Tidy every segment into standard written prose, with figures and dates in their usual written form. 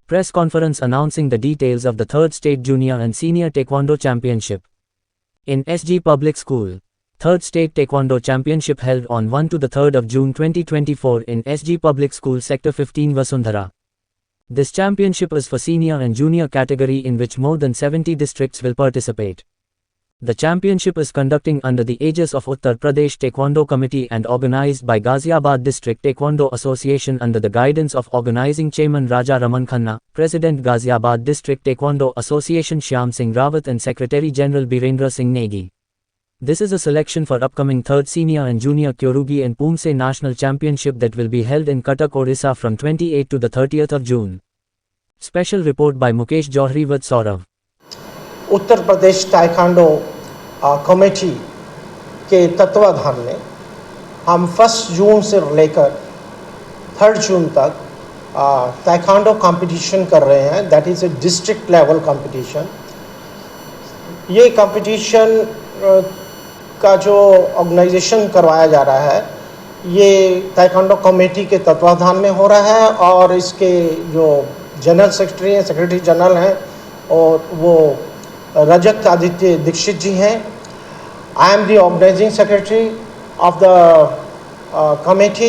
Press conference announcing the details of the 3rd State Junior and Senior Taekwondo Championship. In SG Public School, 3rd State Taekwondo Championship held on 1 to the 3rd of June 2024 in SG Public School Sector 15 Vasundhara. This championship is for senior and junior category in which more than 70 districts will participate. The championship is conducting under the aegis of Uttar Pradesh Taekwondo Committee and organized by Ghaziabad District Taekwondo Association under the guidance of organizing chairman Raja Raman Khanna, President Ghaziabad District Taekwondo Association Shyam Singh Rawat and Secretary General Birendra Singh Negi. This is a selection for upcoming 3rd Senior and Junior Kyorugi and Poomse National Championship that will be held in Cuttack, Odisha from 28 to the 30th of June. Special report by Mukesh Johri with Saurav. Uttar Pradesh taekwondo committee के तत्वाधान में हम 1 जून से लेकर 3 जून तक taekwondo competition कर रहे हैं. That is a district level competition. ये कंपटीशन का जो ऑर्गेनाइजेशन करवाया जा रहा है ये ताइक्वांडो कमेटी के तत्वाधान में हो रहा है और इसके जो जनरल सेक्रेटरी हैं, सेक्रेटरी जनरल हैं और वो रजत आदित्य दीक्षित जी हैं. I am the organising secretary of the committee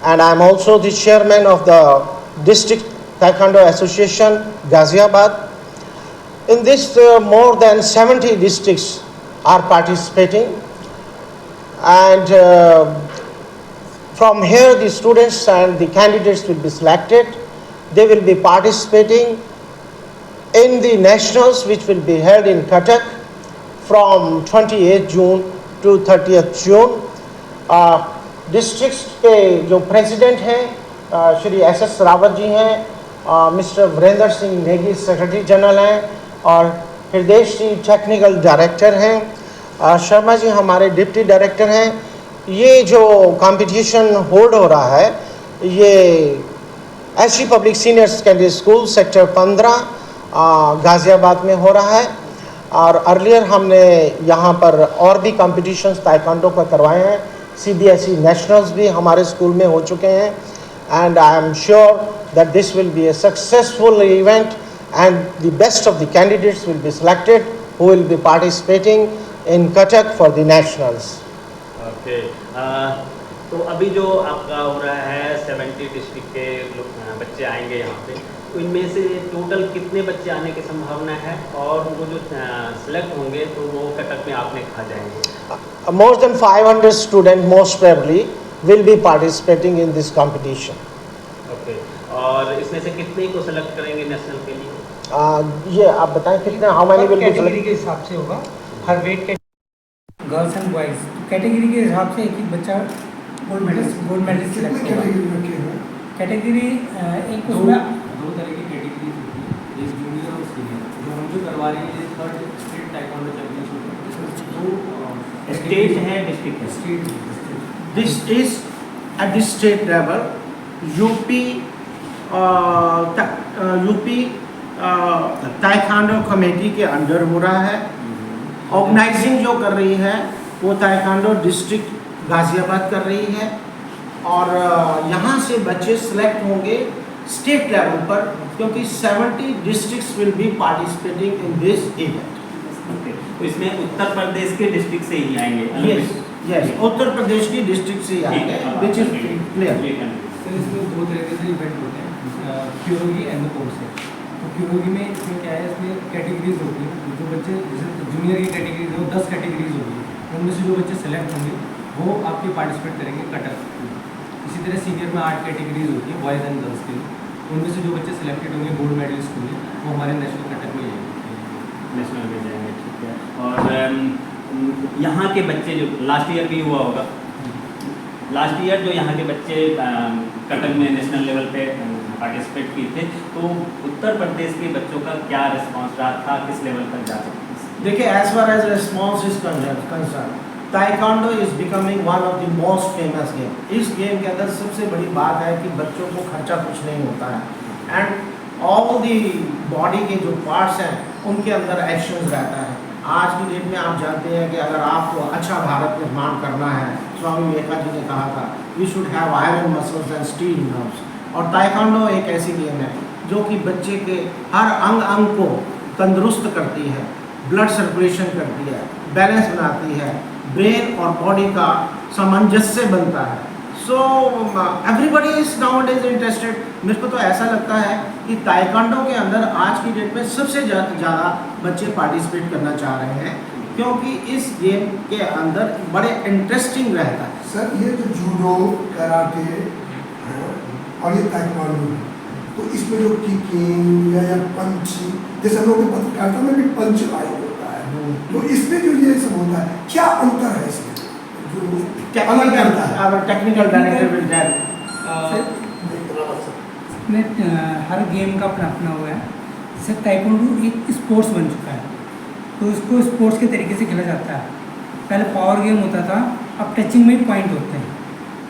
and I am also the chairman of the district taekwondo association Ghaziabad. In this, more than 70 districts are participating, and from here the students and the candidates will be selected. They will be participating in the nationals which will be held in Cuttack from 28th June to 30th June. Districts के जो president हैं Shri SS Rawat ji हैं, mister Virendra Singh Negi secretary general हैं और हृदेश जी technical director हैं, शर्मा जी हमारे deputy director हैं. ये जो कंपटीशन होल्ड हो रहा है ये SG public senior secondary school sector 15 Ghaziabad में हो रहा है. और अर्लियर हमने यहाँ पर और भी कंपटीशंस ताइक्वांडो का करवाए हैं. CBSE नेशनल्स भी हमारे स्कूल में हो चुके हैं. And I am sure that this will be A successful event and the best of the candidates will be selected who will be participating in Cuttack for the nationals. Okay. तो अभी जो आपका हो रहा है 70 डिस्ट्रिक्ट के बच्चे आएंगे यहाँ पे, तो इनमें से टोटल कितने बच्चे आने की संभावना है और वो जो सिलेक्ट होंगे तो वो कटक में आपने कहा जाएंगे? More than 500 students most probably will be participating in this competition. Okay. और इसमें से कितने को सेलेक्ट करेंगे नेशनल के लिए? ये आप बताएं कितने, how many will be category के हिसाब से होगा. हर वेट के गर्ल्स एंड बॉयज कैटेगरी के हिसाब से एक बच्चा गोल्ड मेडल सिलेक्ट होगा. कैटेगरी एक उसमें दो तरह की कैटेगरी होती है, एक जूनियर और सीनियर. जो हम जो करवा रहे हैं 3rd स्टेट ताइक्वांडो चैंपियनशिप, दो स्टेट है डिस्ट्रिक्ट है. State this is at the state level. UP taekwondo committee के अंडर हो रहा है. ऑर्गेनाइजिंग जो कर रही है वो ताइक्वांडो डिस्ट्रिक्ट गाजियाबाद कर रही है और यहाँ से बच्चे सिलेक्ट होंगे स्टेट लेवल पर क्योंकि 70 districts will be participating in this event. तो इसमें उत्तर प्रदेश के डिस्ट्रिक्ट से ही आएंगे? यस, उत्तर प्रदेश की डिस्ट्रिक्ट से ही आएंगे विच इज क्लियर. इसमें दो तरीके से इवेंट होते हैं, क्योरुगी एंड पोम्से. तो क्योरुगी में इसमें क्या है, इसमें कैटेगरीज होती हैं. जो बच्चे जैसे जूनियर की कैटेगरीज हो 10 कैटेगरीज होगी, उनमें से जो बच्चे सेलेक्ट होंगे वो आपके पार्टिसिपेट करेंगे कटक. इसी तरह सीनियर में 8 कैटेगरीज होती है बॉयज़ एंड गर्ल्स के लिए. उनमें से जो बच्चे सेलेक्टेड होंगे गोल्ड मेडलिस्ट होंगे वो हमारे नेशनल कटक में जाएंगे. नेशनल में जाएंगे, ठीक है. और यहाँ के बच्चे जो लास्ट ईयर भी हुआ होगा, लास्ट ईयर जो यहाँ के बच्चे कटक में नेशनल लेवल पे पार्टिसिपेट किए थे, तो उत्तर प्रदेश के बच्चों का क्या रिस्पांस रहा था, किस लेवल तक जा सकते हैं? देखिए, as far as response is concern, taekwondo is becoming one of the most famous game. इस गेम के अंदर सबसे बड़ी बात है कि बच्चों को खर्चा कुछ नहीं होता है एंड ऑल दी बॉडी के जो पार्ट्स हैं उनके अंदर एक्शन रहता है. आज की डेट में आप जानते हैं कि अगर आपको अच्छा भारत निर्माण करना है, स्वामी विवेकानंद जी ने कहा था we should have iron muscles and steel nerves. और ताइक्वांडो एक ऐसी गेम है जो कि बच्चे के हर अंग अंग को तंदुरुस्त करती है, ब्लड सर्कुलेशन करती है, बैलेंस बनाती है, ब्रेन और बॉडी का सामंजस्य बनता है। So everybody is nowadays interested. मेरे को तो ऐसा लगता है कि ताइक्वांडो के अंदर आज की डेट में सबसे ज़्यादा बच्चे पार्टिसिपेट करना चाह रहे हैं, क्योंकि इस गेम के अंदर बड़े इंटरेस्टिंग रहता है। सर ये जो जूडो, कराटे और ये ताइक्वांडो, तो इसमें जो किकिंग या पंच, जैसे हम लोग के पत्रकारिता में भी पंच लाइन होता है, तो इसमें जो ये सब होता है, क्या अंतर है इसमें जो अलग करता है? Technical director will tell. इसमें हर गेम का अपना अपना हुआ है। जैसे ताइक्वांडो एक स्पोर्ट्स बन चुका है, तो इसको स्पोर्ट्स के तरीके से खेला जाता है। पहले पावर गेम होता था, अब टचिंग में ही पॉइंट होते हैं,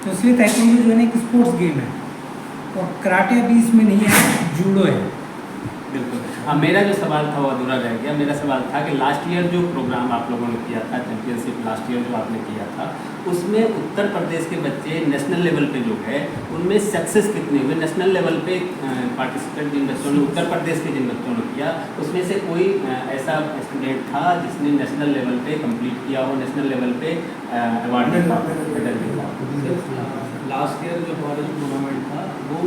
तो इसलिए ताइक्वांडो जो है ना एक स्पोर्ट्स गेम है। और कराटे अभी इसमें नहीं है, जूडो है। बिल्कुल। हाँ, मेरा जो सवाल था वो अधूरा रह गया। मेरा सवाल था कि लास्ट ईयर जो प्रोग्राम आप लोगों ने किया था, चैंपियनशिप लास्ट ईयर जो आपने किया था, उसमें उत्तर प्रदेश के बच्चे नेशनल लेवल पे जो है उनमें सक्सेस कितने हुए? नेशनल लेवल पे पार्टिसिपेट जिन बच्चों ने, उत्तर प्रदेश के जिन बच्चों ने किया, उसमें से कोई ऐसा स्टूडेंट था जिसने नेशनल लेवल पे कंप्लीट किया हो, नेशनल लेवल पे अवार्ड जीता, मेडल जीता? लास्ट ईयर जो हमारा जो टूर्नामेंट था वो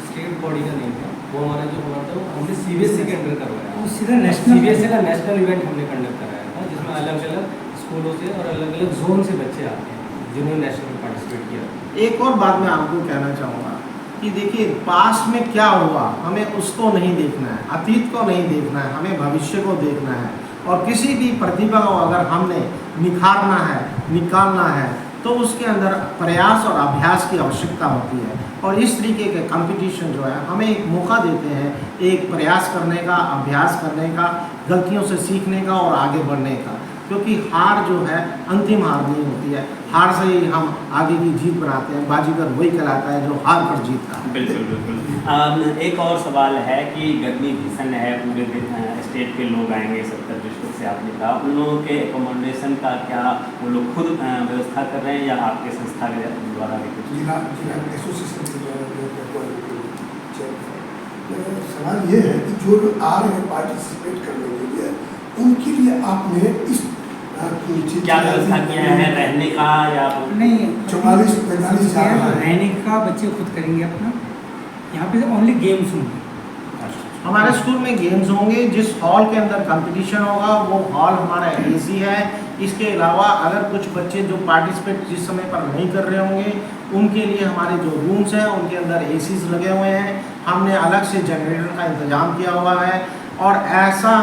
स्टेट बॉडी का नहीं था, वो हमारा जो हुआ था हमने CBSE के अंडर करवाया। वो सीधा नेशनल CBSE का नेशनल इवेंट हमने कंडक्ट कराया था, जिसमें अलग अलग स्कूलों से और अलग अलग जोन से बच्चे आते हैं जिन्होंने नेशनल में पार्टिसिपेट किया। एक और बात मैं आपको कहना चाहूँगा कि देखिए, पास्ट में क्या हुआ हमें उसको नहीं देखना है, अतीत को नहीं देखना है, हमें भविष्य को देखना है। और किसी भी प्रतिभा को अगर हमने निखारना है, निकालना है, तो उसके अंदर प्रयास और अभ्यास की आवश्यकता होती है। और इस तरीके के कंपटीशन जो है हमें एक मौका देते हैं, एक प्रयास करने का, अभ्यास करने का, गलतियों से सीखने का और आगे बढ़ने का। क्योंकि हार जो है अंतिम हार नहीं होती है, हार से ही हम आगे की जीत बनाते हैं। बाजीगर वही कहलाता है जो हार पर जीतता है। बिल्कुल बिल्कुल। एक और सवाल है कि गर्मी भीषण है, पूरे दिन स्टेट के लोग आएंगे 70 डिस्ट्रिक्ट से, आपने कहा उन लोगों के एकोमोडेशन का क्या वो लोग खुद व्यवस्था कर रहे हैं या आपके संस्था के द्वारा भी कुछ? जिला एसोसिएशन के द्वारा सवाल ये है कि जो लोग आ रहे हैं पार्टिसिपेट करने के लिए, उनके लिए आपने इस क्या व्यवस्था किया है, रहने का या नहीं? 44-45 रहने का बच्चे खुद करेंगे अपना। यहाँ पे ओनली गेम्स होंगे। हमारे स्कूल में गेम्स होंगे। जिस हॉल के अंदर कंपटीशन होगा वो हॉल हमारा AC है। इसके अलावा अगर कुछ बच्चे जो पार्टिसिपेट जिस समय पर नहीं कर रहे होंगे, उनके लिए हमारे जो रूम्स हैं उनके अंदर ACs लगे हुए हैं। हमने अलग से जनरेटर का इंतज़ाम किया हुआ है और ऐसा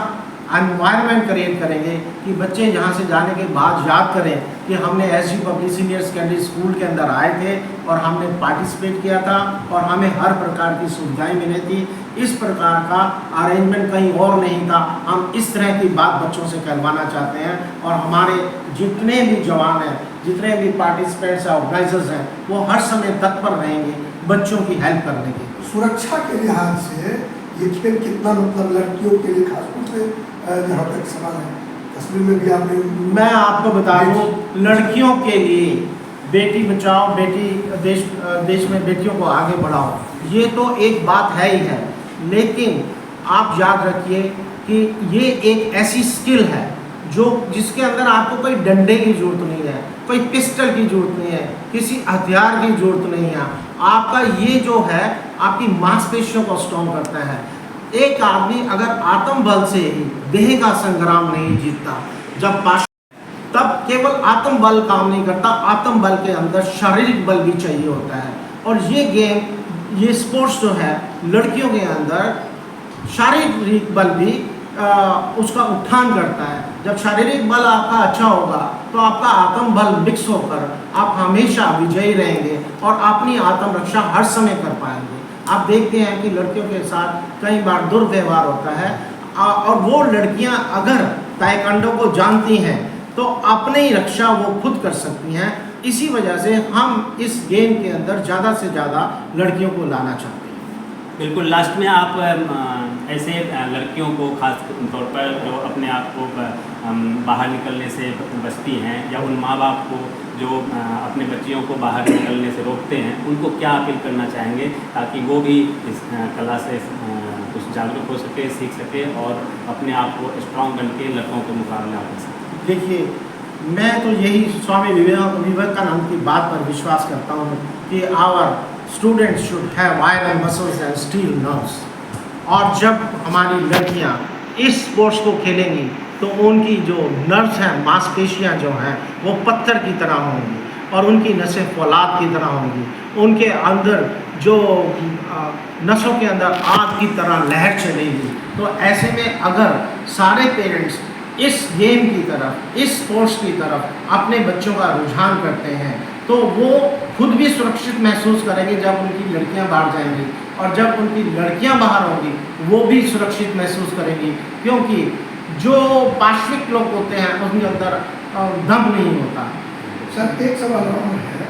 एनवायरनमेंट क्रिएट करेंगे कि बच्चे यहाँ से जाने के बाद याद करें कि हमने SG public senior secondary school के अंदर आए थे और हमने पार्टिसिपेट किया था और हमें हर प्रकार की सुविधाएं मिली थी। इस प्रकार का अरेंजमेंट कहीं और नहीं था। हम इस तरह की बात बच्चों से करवाना चाहते हैं और हमारे जितने भी जवान हैं, जितने भी पार्टिसिपेंट्स ऑर्गेनाइजर्स हैं, वो हर समय तत्पर रहेंगे बच्चों की हेल्प करने के। सुरक्षा के लिहाज से ये खेल कितना मतलब लड़कियों के लिए खासतौर से जहाँ तक सवाल है, तस्वीर में भी आपने, मैं आपको बता दूँ, लड़कियों के लिए बेटी बचाओ, बेटी देश में बेटियों को आगे बढ़ाओ, ये तो एक बात है ही है। लेकिन आप याद रखिए कि ये एक ऐसी स्किल है जो जिसके अंदर आपको कोई डंडे की जरूरत नहीं है, कोई पिस्टल की जरूरत नहीं है, किसी हथियार की जरूरत नहीं है। आपका ये जो है आपकी मांसपेशियों को स्ट्रॉन्ग करता है। एक आदमी अगर आत्म बल से ही देह का संग्राम नहीं जीतता, जब तब केवल आत्म बल काम नहीं करता, आत्म बल के अंदर शारीरिक बल भी चाहिए होता है। और ये गेम, ये स्पोर्ट्स जो है, लड़कियों के अंदर शारीरिक बल भी उसका उत्थान करता है। जब शारीरिक बल आपका अच्छा होगा तो आपका आत्म बल मिक्स होकर आप हमेशा विजयी रहेंगे और अपनी आत्म रक्षा हर समय कर पाएंगे। आप देखते हैं कि लड़कियों के साथ कई बार दुर्व्यवहार होता है और वो लड़कियां अगर ताइक्वांडो को जानती हैं तो अपनी ही रक्षा वो खुद कर सकती हैं। इसी वजह से हम इस गेम के अंदर ज़्यादा से ज़्यादा लड़कियों को लाना चाहते हैं। बिल्कुल। लास्ट में आप ऐसे लड़कियों को खास तौर पर जो अपने आप को बाहर निकलने से बचती हैं या उन माँ बाप को जो अपने बच्चियों को बाहर निकलने से रोकते हैं, उनको क्या अपील करना चाहेंगे ताकि वो भी इस कला से जागरूक हो सके, सीख सके और अपने आप को स्ट्रांग बन के लड़कों के मुकाबले कर सके। देखिए, मैं तो यही स्वामी विवेकानंद की बात पर विश्वास करता हूँ कि our students should have iron muscles and steel nerves. और जब हमारी लड़कियाँ इस स्पोर्ट्स को खेलेंगी तो उनकी जो नर्व्स हैं, मांसपेशियाँ जो हैं, वो पत्थर की तरह होंगी और उनकी नसें फौलाद की तरह होंगी। उनके अंदर जो नसों के अंदर आग की तरह लहर चलेगी। तो ऐसे में अगर सारे पेरेंट्स इस गेम की तरफ, इस स्पोर्ट्स की तरफ अपने बच्चों का रुझान करते हैं तो वो खुद भी सुरक्षित महसूस करेंगे जब उनकी लड़कियां बाहर जाएंगी, और जब उनकी लड़कियां बाहर होंगी वो भी सुरक्षित महसूस करेंगी, क्योंकि जो पाश्विक लोग होते हैं उनके अंदर दम नहीं होता। सर एक सवाल और है,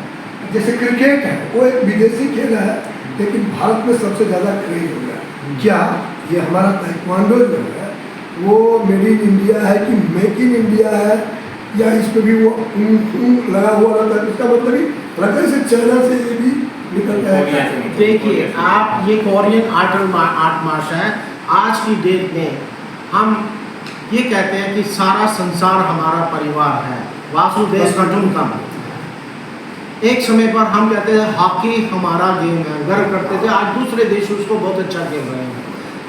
जैसे क्रिकेट है वो एक विदेशी खेल है लेकिन भारत में सबसे ज़्यादा क्रेज हो गया, क्या ये हमारा ताइक्वांडो जो है वो मेड इन इंडिया है कि मेक इन इंडिया है, या इस पर भी वो लगा हुआ रहता है? इसका मतलब ही लगता है इसे चाइना से ये भी निकल गया है। देखिए, आप ये कोरियन आर्ट मार्श है। आज की डेट में हम ये कहते हैं कि सारा संसार हमारा परिवार है, वासुदेव कुटुंबकम। एक समय पर हम कहते थे हॉकी हमारा गेम है, गर्व करते थे, आज दूसरे देश उसको बहुत अच्छा खेल रहे हैं।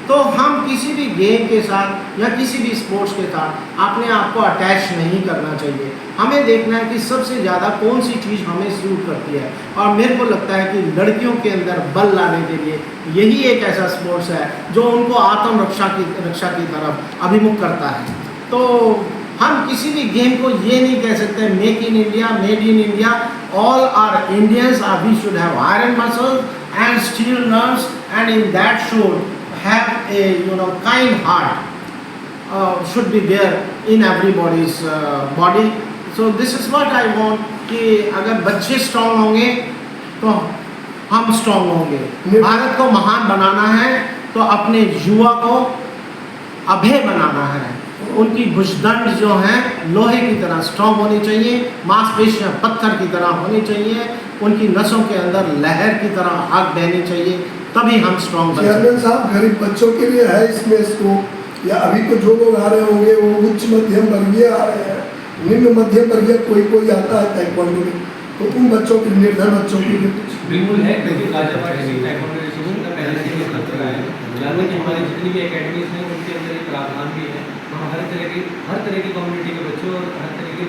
तो हम किसी भी गेम के साथ या किसी भी स्पोर्ट्स के साथ अपने आप को अटैच नहीं करना चाहिए। हमें देखना है कि सबसे ज़्यादा कौन सी चीज़ हमें सूट करती है, और मेरे को लगता है कि लड़कियों के अंदर बल लाने के लिए यही एक ऐसा स्पोर्ट्स है जो उनको आत्मरक्षा की तरफ अभिमुख करता है। तो हम किसी भी गेम को ये नहीं कह सकते make in India, made in India. All are Indians, we should have iron muscles and steel nerves, and in that should have a kind heart should be there in everybody's body. So this is what I want कि अगर बच्चे strong होंगे तो हम strong होंगे। भारत को महान बनाना है तो अपने युवा को अभय बनाना है। उनकी भुजदंड जो है लोहे की तरह स्ट्रांग होनी चाहिए, मांसपेशियां पत्थर की तरह होनी चाहिए, उनकी नसों के अंदर लहर की तरह आग बहनी चाहिए, तभी हम स्ट्रांग बन सकते हैं। चेयरमैन साहब, गरीब बच्चों के लिए है इसमें स्कोप, या अभी तो जो लोग आ रहे होंगे वो उच्च मध्यम वर्गीय आ रहे हैं, निम्न मध्यम वर्गीय कोई आता है ताइक्वांडो में, तो उन बच्चों के निर्धन बच्चों के लिए बिल्कुल है, क्योंकि ताइक्वांडो एसोसिएशन का पहले से ही चल रहा है। यानी कि हमारी जितनी भी एकेडमीज हैं उनके अंदर एक प्रावधान भी है, वहाँ हर तरह की कम्युनिटी के बच्चों और हर तरह के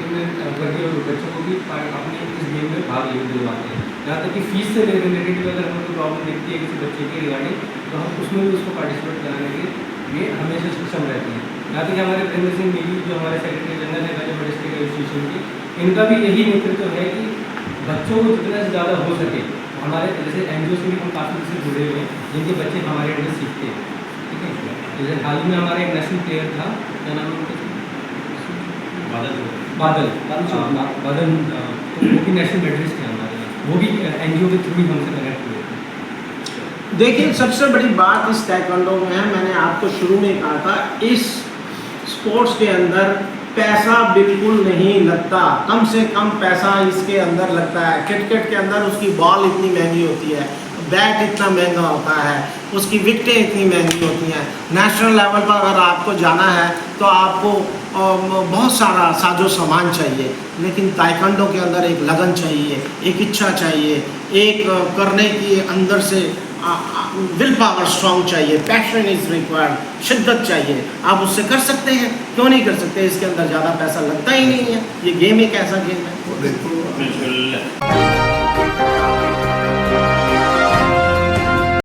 वर्गीय बच्चों को भी अपने इस गेम में भाग दिलवाते हैं। यहाँ तक कि फीस से रिलेटेड अगर हमें कोई प्रॉब्लम दिखती है किसी बच्चे की रिगार्डिंग, तो हम उसमें भी उसको पार्टिसिपेट कराने के लिए हमेशा सक्षम रहते हैं। यहाँ तक कि हमारे प्रेमेंद्र सिंह नीली जो हमारे सेक्रेटरी जनरल है गाजियाबाद डिस्ट्रिक्ट एसोसिएशन की, इनका भी यही नेतृत्व है कि बच्चों को जितना से ज़्यादा हो सके, हमारे जैसे NGO से भी हम काफ़ी से जुड़े हुए हैं जिनके बच्चे हमारे अंडर सीखते हैं, ठीक है। जैसे हाल ही में हमारा एक नेशनल प्लेयर था, क्या नाम है, बादल, तो वो भी नेशनल मेडलिस्ट थे हमारे, वो भी NGO के थ्रू ही हमसे कनेक्ट हुए थे। देखिए, सबसे बड़ी बात इस ताइक्वांडो में है, मैंने आपको शुरू में कहा था, इस स्पोर्ट्स के अंदर पैसा बिल्कुल नहीं लगता। कम से कम पैसा इसके अंदर लगता है। क्रिकेट के अंदर उसकी बॉल इतनी महंगी होती है, बैट इतना महंगा होता है, उसकी विकेटें इतनी महंगी होती हैं। नेशनल लेवल पर अगर आपको जाना है तो आपको बहुत सारा साजो सामान चाहिए, लेकिन ताइक्वांडो के अंदर एक लगन चाहिए, एक इच्छा चाहिए, एक करने की अंदर से विल पावर स्ट्रॉन्ग चाहिए, पैशन इज रिक्वायर्ड, शिद्दत चाहिए। आप उससे कर सकते हैं, क्यों नहीं कर सकते? इसके अंदर ज़्यादा पैसा लगता ही नहीं है, ये गेम एक ऐसा गेम है। बिल्कुल